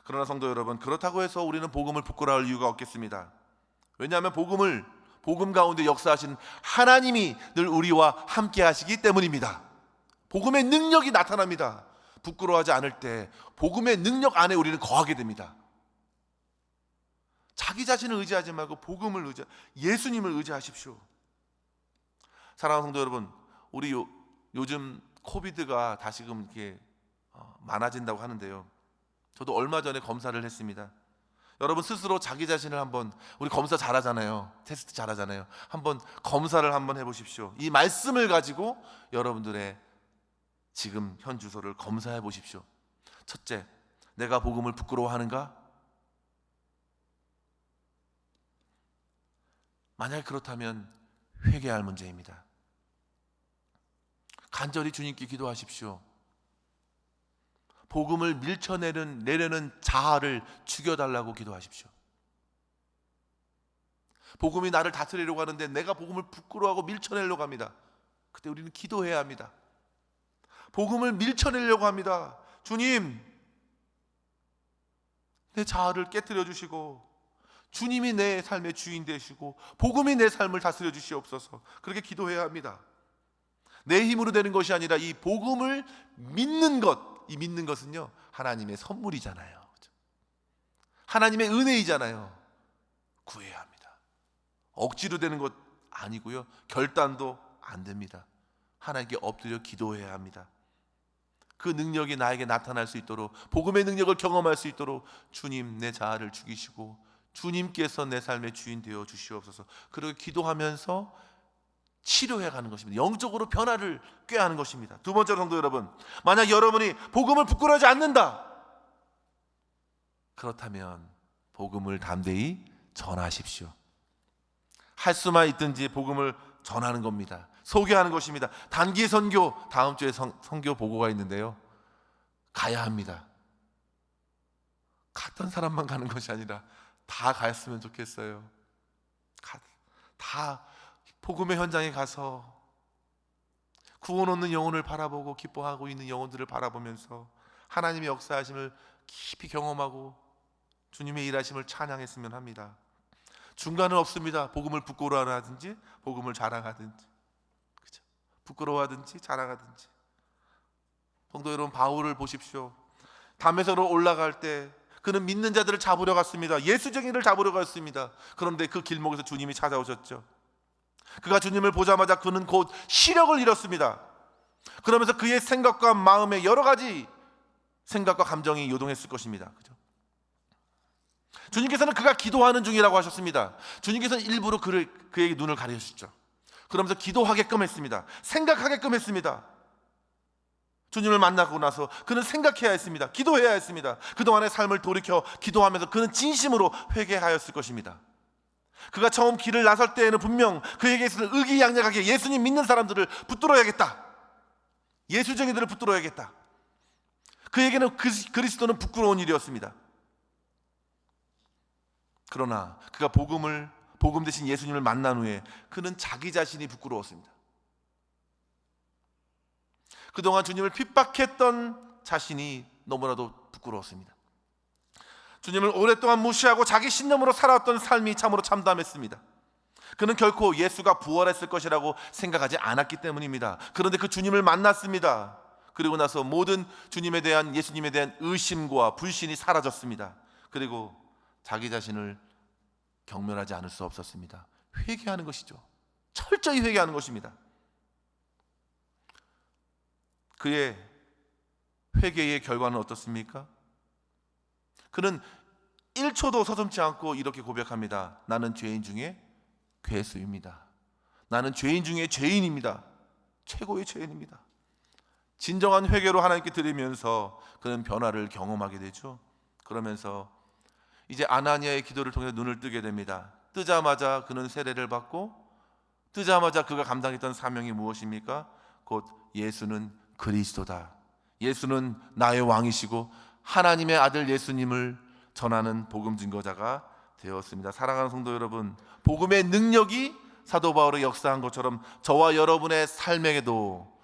그러나 성도 여러분, 그렇다고 해서 우리는 복음을 부끄러워할 이유가 없겠습니다. 왜냐하면 복음 가운데 역사하신 하나님이 늘 우리와 함께 하시기 때문입니다. 복음의 능력이 나타납니다. 부끄러워하지 않을 때 복음의 능력 안에 우리는 거하게 됩니다. 자기 자신을 의지하지 말고 복음을 예수님을 의지하십시오. 사랑하는 성도 여러분, 우리 요즘 코비드가 다시금 이렇게 많아진다고 하는데요. 저도 얼마 전에 검사를 했습니다. 여러분 스스로 자기 자신을 한번, 우리 검사 잘하잖아요. 테스트 잘하잖아요. 한번 검사를 한번 해보십시오. 이 말씀을 가지고 여러분들의 지금 현 주소를 검사해 보십시오. 첫째, 내가 복음을 부끄러워하는가? 만약 그렇다면 회개할 문제입니다. 간절히 주님께 기도하십시오. 복음을 밀쳐내려는 자아를 죽여달라고 기도하십시오. 복음이 나를 다스리려고 하는데 내가 복음을 부끄러워하고 밀쳐내려고 합니다. 그때 우리는 기도해야 합니다. 복음을 밀쳐내려고 합니다. 주님, 내 자아를 깨뜨려 주시고 주님이 내 삶의 주인 되시고 복음이 내 삶을 다스려 주시옵소서. 그렇게 기도해야 합니다. 내 힘으로 되는 것이 아니라 이 복음을 믿는 것, 이 믿는 것은요 하나님의 선물이잖아요. 하나님의 은혜이잖아요. 구해야 합니다. 억지로 되는 것 아니고요, 결단도 안 됩니다. 하나님께 엎드려 기도해야 합니다. 그 능력이 나에게 나타날 수 있도록, 복음의 능력을 경험할 수 있도록 주님, 내 자아를 죽이시고 주님께서 내 삶의 주인 되어 주시옵소서. 그리고 기도하면서 치료해 가는 것입니다. 영적으로 변화를 꾀하는 것입니다. 두 번째로 성도 여러분, 만약 여러분이 복음을 부끄러워하지 않는다, 그렇다면 복음을 담대히 전하십시오. 할 수만 있든지 복음을 전하는 겁니다. 소개하는 것입니다. 단기 선교, 다음 주에 선교 보고가 있는데요, 가야 합니다. 갔던 사람만 가는 것이 아니라 다 갔으면 좋겠어요. 다 복음의 현장에 가서 구원 얻는 영혼을 바라보고 기뻐하고 있는 영혼들을 바라보면서 하나님의 역사하심을 깊이 경험하고 주님의 일하심을 찬양했으면 합니다. 중간은 없습니다. 복음을 부끄러워하든지 복음을 자랑하든지, 그렇죠? 부끄러워하든지 자랑하든지. 성도 여러분, 바울을 보십시오. 담에서로 올라갈 때 그는 믿는 자들을 잡으려 갔습니다. 예수쟁이를 잡으려 갔습니다. 그런데 그 길목에서 주님이 찾아오셨죠. 그가 주님을 보자마자 그는 곧 시력을 잃었습니다. 그러면서 그의 생각과 마음에 여러 가지 생각과 감정이 요동했을 것입니다. 그죠? 주님께서는 그가 기도하는 중이라고 하셨습니다. 주님께서는 일부러 그에게 눈을 가리셨죠. 그러면서 기도하게끔 했습니다. 생각하게끔 했습니다. 주님을 만나고 나서 그는 생각해야 했습니다. 기도해야 했습니다. 그동안의 삶을 돌이켜 기도하면서 그는 진심으로 회개하였을 것입니다. 그가 처음 길을 나설 때에는 분명 그에게서는 의기양양하게 예수님 믿는 사람들을 붙들어야겠다, 예수쟁이들을 붙들어야겠다. 그에게는 그리스도는 부끄러운 일이었습니다. 그러나 그가 복음 대신 예수님을 만난 후에 그는 자기 자신이 부끄러웠습니다. 그동안 주님을 핍박했던 자신이 너무나도 부끄러웠습니다. 주님을 오랫동안 무시하고 자기 신념으로 살아왔던 삶이 참으로 참담했습니다. 그는 결코 예수가 부활했을 것이라고 생각하지 않았기 때문입니다. 그런데 그 주님을 만났습니다. 그리고 나서 모든 예수님에 대한 의심과 불신이 사라졌습니다. 그리고 자기 자신을 경멸하지 않을 수 없었습니다. 회개하는 것이죠. 철저히 회개하는 것입니다. 그의 회개의 결과는 어떻습니까? 그는 1초도 서슴지 않고 이렇게 고백합니다. 나는 죄인 중에 괴수입니다. 나는 죄인 중에 죄인입니다. 최고의 죄인입니다. 진정한 회개로 하나님께 드리면서 그는 변화를 경험하게 되죠. 그러면서 이제 아나니아의 기도를 통해 눈을 뜨게 됩니다. 뜨자마자 그는 세례를 받고, 뜨자마자 그가 감당했던 사명이 무엇입니까? 곧 예수는 그리스도다, 예수는 나의 왕이시고 하나님의 아들 예수님을 전하는 복음 증거자가 되었습니다. 사랑하는 성도 여러분, 복음의 능력이 사도 바울의 역사한 것처럼 저와 여러분의 삶에게도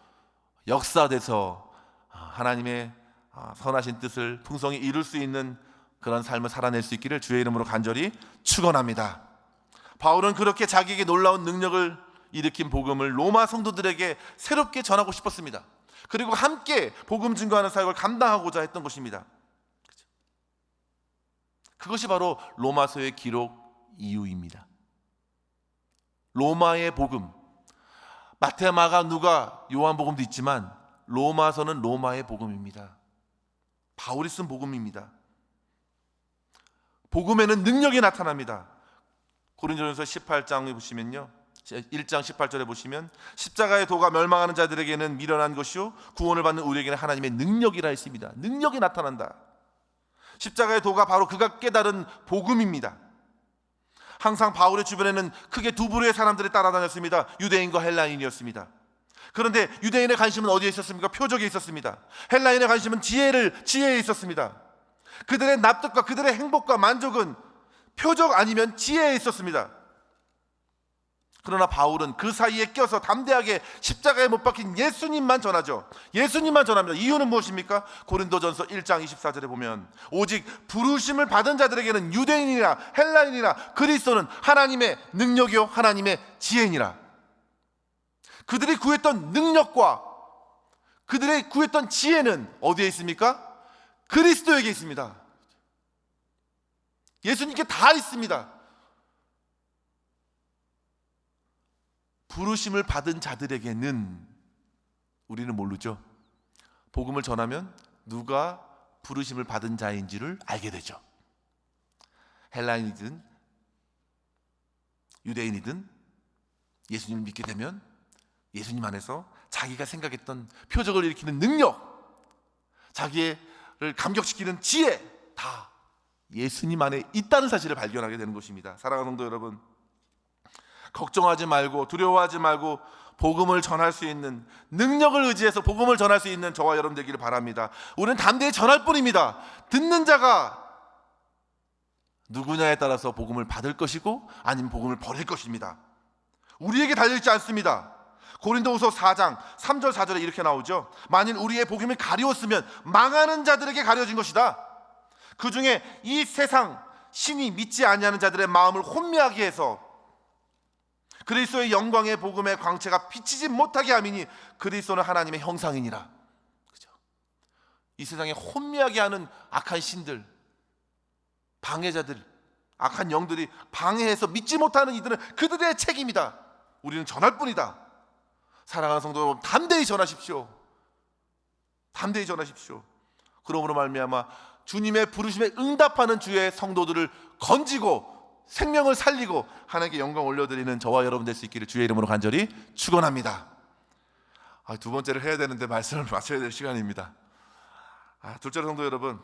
역사돼서 하나님의 선하신 뜻을 풍성히 이룰 수 있는 그런 삶을 살아낼 수 있기를 주의 이름으로 간절히 축원합니다. 바울은 그렇게 자기에게 놀라운 능력을 일으킨 복음을 로마 성도들에게 새롭게 전하고 싶었습니다. 그리고 함께 복음 증거하는 사역을 감당하고자 했던 것입니다. 그것이 바로 로마서의 기록 이유입니다. 로마의 복음, 마태, 마가, 누가, 요한복음도 있지만 로마서는 로마의 복음입니다. 바울이 쓴 복음입니다. 복음에는 능력이 나타납니다. 고린도전서 18장에 보시면요, 1장 18절에 보시면 십자가의 도가 멸망하는 자들에게는 미련한 것이요 구원을 받는 우리에게는 하나님의 능력이라 했습니다. 능력이 나타난다. 십자가의 도가 바로 그가 깨달은 복음입니다. 항상 바울의 주변에는 크게 두 부류의 사람들이 따라다녔습니다. 유대인과 헬라인이었습니다. 그런데 유대인의 관심은 어디에 있었습니까? 표적에 있었습니다. 헬라인의 관심은 지혜에 있었습니다. 그들의 납득과 그들의 행복과 만족은 표적 아니면 지혜에 있었습니다. 그러나 바울은 그 사이에 껴서 담대하게 십자가에 못 박힌 예수님만 전하죠. 예수님만 전합니다. 이유는 무엇입니까? 고린도전서 1장 24절에 보면 오직 부르심을 받은 자들에게는 유대인이나 헬라인이나 그리스도는 하나님의 능력이요 하나님의 지혜니라. 그들이 구했던 능력과 그들의 구했던 지혜는 어디에 있습니까? 그리스도에게 있습니다. 예수님께 다 있습니다. 부르심을 받은 자들에게는 우리는 모르죠. 복음을 전하면 누가 부르심을 받은 자인지를 알게 되죠. 헬라인이든 유대인이든 예수님을 믿게 되면 예수님 안에서 자기가 생각했던 표적을 일으키는 능력, 자기를 감격시키는 지혜 다 예수님 안에 있다는 사실을 발견하게 되는 것입니다. 사랑하는 성도 여러분, 걱정하지 말고 두려워하지 말고 복음을 전할 수 있는 능력을 의지해서 복음을 전할 수 있는 저와 여러분 되기를 바랍니다. 우리는 담대히 전할 뿐입니다. 듣는 자가 누구냐에 따라서 복음을 받을 것이고 아니면 복음을 버릴 것입니다. 우리에게 달려있지 않습니다. 고린도후서 4장 3절 4절에 이렇게 나오죠. 만일 우리의 복음이 가리웠으면 망하는 자들에게 가려진 것이다. 그 중에 이 세상 신이 믿지 아니하는 자들의 마음을 혼미하게 해서 그리스도의 영광의 복음의 광채가 비치지 못하게 함이니 그리스도는 하나님의 형상이니라. 그죠? 이 세상에 혼미하게 하는 악한 신들, 방해자들, 악한 영들이 방해해서 믿지 못하는 이들은 그들의 책임이다. 우리는 전할 뿐이다. 사랑하는 성도 여러분, 담대히 전하십시오. 담대히 전하십시오. 그러므로 말미암아 주님의 부르심에 응답하는 주의 성도들을 건지고 생명을 살리고 하나님께 영광 올려드리는 저와 여러분 될 수 있기를 주의 이름으로 간절히 축원합니다. 두 번째를 해야 되는데 말씀을 마쳐야 될 시간입니다. 둘째로 성도 여러분,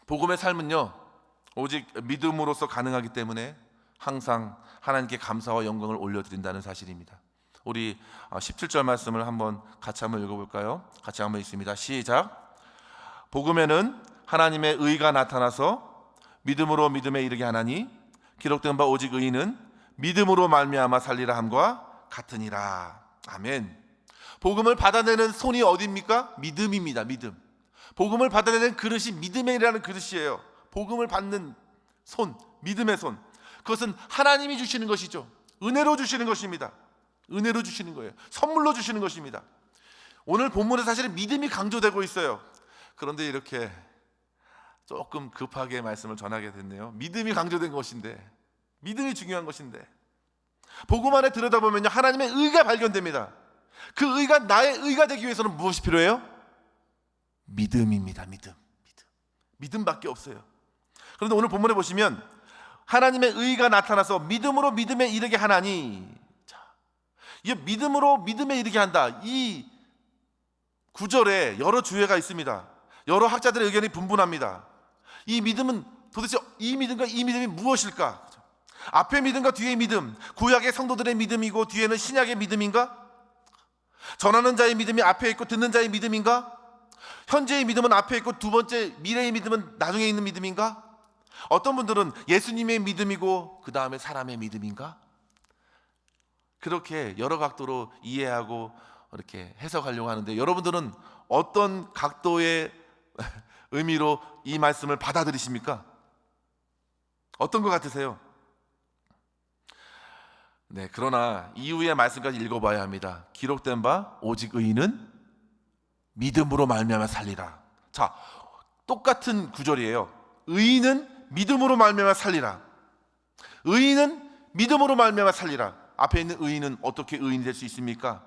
복음의 삶은요 오직 믿음으로써 가능하기 때문에 항상 하나님께 감사와 영광을 올려드린다는 사실입니다. 우리 17절 말씀을 한번 같이 한번 읽어볼까요? 같이 한번 읽습니다. 시작. 복음에는 하나님의 의가 나타나서 믿음으로 믿음에 이르게 하나니 기록된 바 오직 의인은 믿음으로 말미암아 살리라 함과 같으니라. 아멘. 복음을 받아내는 손이 어디입니까? 믿음입니다. 믿음. 복음을 받아내는 그릇이 믿음이라는 그릇이에요. 복음을 받는 손, 믿음의 손. 그것은 하나님이 주시는 것이죠. 은혜로 주시는 것입니다. 은혜로 주시는 거예요. 선물로 주시는 것입니다. 오늘 본문에 사실은 믿음이 강조되고 있어요. 그런데 이렇게 조금 급하게 말씀을 전하게 됐네요. 믿음이 강조된 것인데, 믿음이 중요한 것인데, 복음 안에 들여다보면요 하나님의 의가 발견됩니다. 그 의가 나의 의가 되기 위해서는 무엇이 필요해요? 믿음입니다. 믿음밖에 없어요. 그런데 오늘 본문에 보시면 하나님의 의가 나타나서 믿음으로 믿음에 이르게 하나니, 이 믿음으로 믿음에 이르게 한다, 이 구절에 여러 주제가 있습니다. 여러 학자들의 의견이 분분합니다. 이 믿음은 도대체 이 믿음과 이 믿음이 무엇일까? 앞의 믿음과 뒤의 믿음, 구약의 성도들의 믿음이고 뒤에는 신약의 믿음인가? 전하는 자의 믿음이 앞에 있고 듣는 자의 믿음인가? 현재의 믿음은 앞에 있고 두 번째 미래의 믿음은 나중에 있는 믿음인가? 어떤 분들은 예수님의 믿음이고 그 다음에 사람의 믿음인가? 그렇게 여러 각도로 이해하고 이렇게 해석하려고 하는데, 여러분들은 어떤 각도의 의미로 이 말씀을 받아들이십니까? 어떤 것 같으세요? 네, 그러나 이후의 말씀까지 읽어봐야 합니다. 기록된 바 오직 의인은 믿음으로 말미암아 살리라. 자, 똑같은 구절이에요. 의인은 믿음으로 말미암아 살리라. 의인은 믿음으로 말미암아 살리라. 앞에 있는 의인은 어떻게 의인이 될 수 있습니까?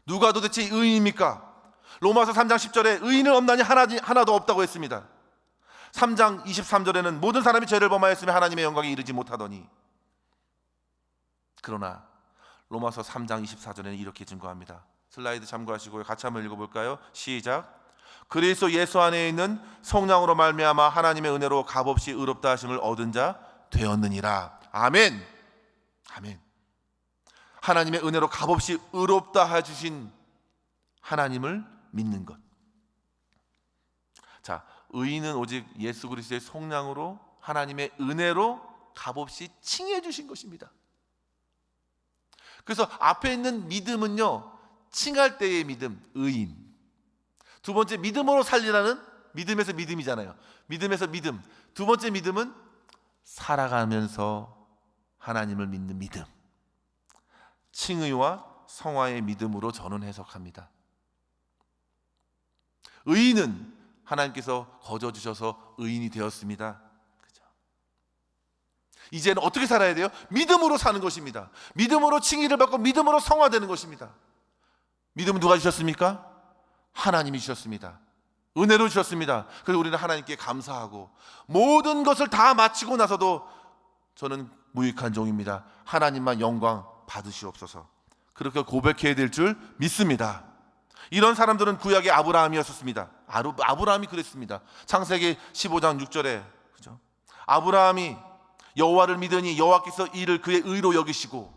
누가 도대체 의인입니까? 로마서 3장 10절에 의인은 없나니 하나도 없다고 했습니다. 3장 23절에는 모든 사람이 죄를 범하였으며 하나님의 영광에 이르지 못하더니, 그러나 로마서 3장 24절에는 이렇게 증거합니다. 슬라이드 참고하시고요. 같이 한번 읽어볼까요? 시작. 그리스도 예수 안에 있는 성령으로 말미암아 하나님의 은혜로 값없이 의롭다 하심을 얻은 자 되었느니라. 아멘. 아멘. 하나님의 은혜로 값없이 의롭다 해주신 하나님을 믿는 것. 자, 의인은 오직 예수 그리스도의 속량으로 하나님의 은혜로 값없이 칭해 주신 것입니다. 그래서 앞에 있는 믿음은요, 칭할 때의 믿음, 의인. 두 번째, 믿음으로 살리라는, 믿음에서 믿음이잖아요. 믿음에서 믿음. 두 번째 믿음은 살아가면서 하나님을 믿는 믿음. 칭의와 성화의 믿음으로 저는 해석합니다. 의인은 하나님께서 거저 주셔서 의인이 되었습니다. 그죠? 이제는 어떻게 살아야 돼요? 믿음으로 사는 것입니다. 믿음으로 칭의를 받고 믿음으로 성화되는 것입니다. 믿음은 누가 주셨습니까? 하나님이 주셨습니다. 은혜로 주셨습니다. 그래서 우리는 하나님께 감사하고, 모든 것을 다 마치고 나서도 저는 무익한 종입니다, 하나님만 영광 받으시옵소서, 그렇게 고백해야 될 줄 믿습니다. 이런 사람들은 구약의 아브라함이었습니다. 아브라함이 그랬습니다. 창세기 15장 6절에, 그죠? 아브라함이 여호와를 믿으니 여호와께서 이를 그의 의로 여기시고.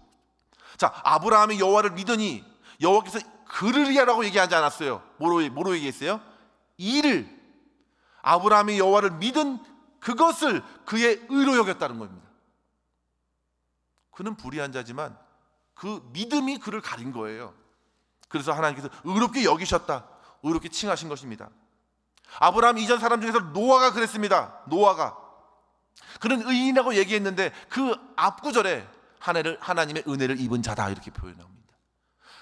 자, 아브라함이 여호와를 믿으니 여호와께서 그르리라고 얘기하지 않았어요. 뭐로 얘기했어요? 이를, 아브라함이 여호와를 믿은 그것을 그의 의로 여겼다는 겁니다. 그는 불의한 자지만 그 믿음이 그를 가린 거예요. 그래서 하나님께서 의롭게 여기셨다, 의롭게 칭하신 것입니다. 아브라함 이전 사람 중에서 노아가 그랬습니다. 노아가, 그는 의인이라고 얘기했는데 그 앞구절에 하나님의 은혜를 입은 자다, 이렇게 표현합니다.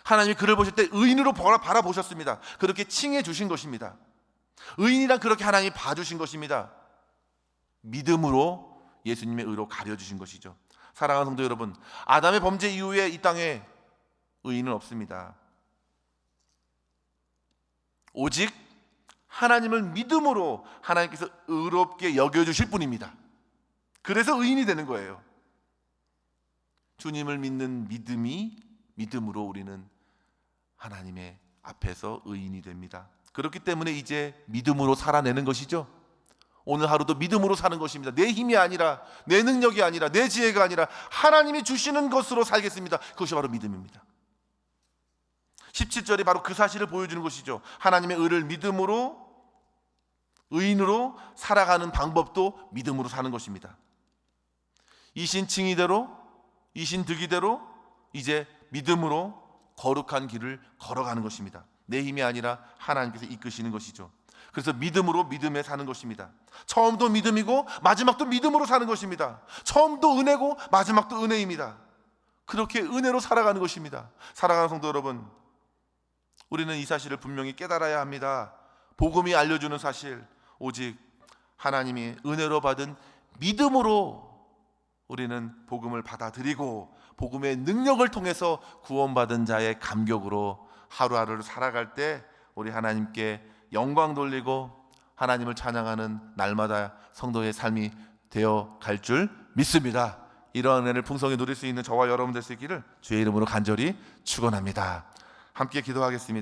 하나님이 그를 보실 때 의인으로 바라보셨습니다. 그렇게 칭해 주신 것입니다. 의인이란 그렇게 하나님이 봐주신 것입니다. 믿음으로 예수님의 의로 가려주신 것이죠. 사랑하는 성도 여러분, 아담의 범죄 이후에 이 땅에 의인은 없습니다. 오직 하나님을 믿음으로 하나님께서 의롭게 여겨주실 뿐입니다. 그래서 의인이 되는 거예요. 주님을 믿는 믿음으로 우리는 하나님의 앞에서 의인이 됩니다. 그렇기 때문에 이제 믿음으로 살아내는 것이죠. 오늘 하루도 믿음으로 사는 것입니다. 내 힘이 아니라, 내 능력이 아니라, 내 지혜가 아니라 하나님이 주시는 것으로 살겠습니다. 그것이 바로 믿음입니다. 17절이 바로 그 사실을 보여주는 것이죠. 하나님의 의를 믿음으로, 의인으로 살아가는 방법도 믿음으로 사는 것입니다. 이신칭의대로, 이신득의대로 이제 믿음으로 거룩한 길을 걸어가는 것입니다. 내 힘이 아니라 하나님께서 이끄시는 것이죠. 그래서 믿음으로 믿음에 사는 것입니다. 처음도 믿음이고 마지막도 믿음으로 사는 것입니다. 처음도 은혜고 마지막도 은혜입니다. 그렇게 은혜로 살아가는 것입니다. 사랑하는 성도 여러분, 우리는 이 사실을 분명히 깨달아야 합니다. 복음이 알려주는 사실, 오직 하나님이 은혜로 받은 믿음으로 우리는 복음을 받아들이고 복음의 능력을 통해서 구원받은 자의 감격으로 하루하루를 살아갈 때 우리 하나님께 영광 돌리고 하나님을 찬양하는 날마다 성도의 삶이 되어 갈 줄 믿습니다. 이러한 은혜를 풍성히 누릴 수 있는 저와 여러분 될 수 있기를 주의 이름으로 간절히 축원합니다. 함께 기도하겠습니다.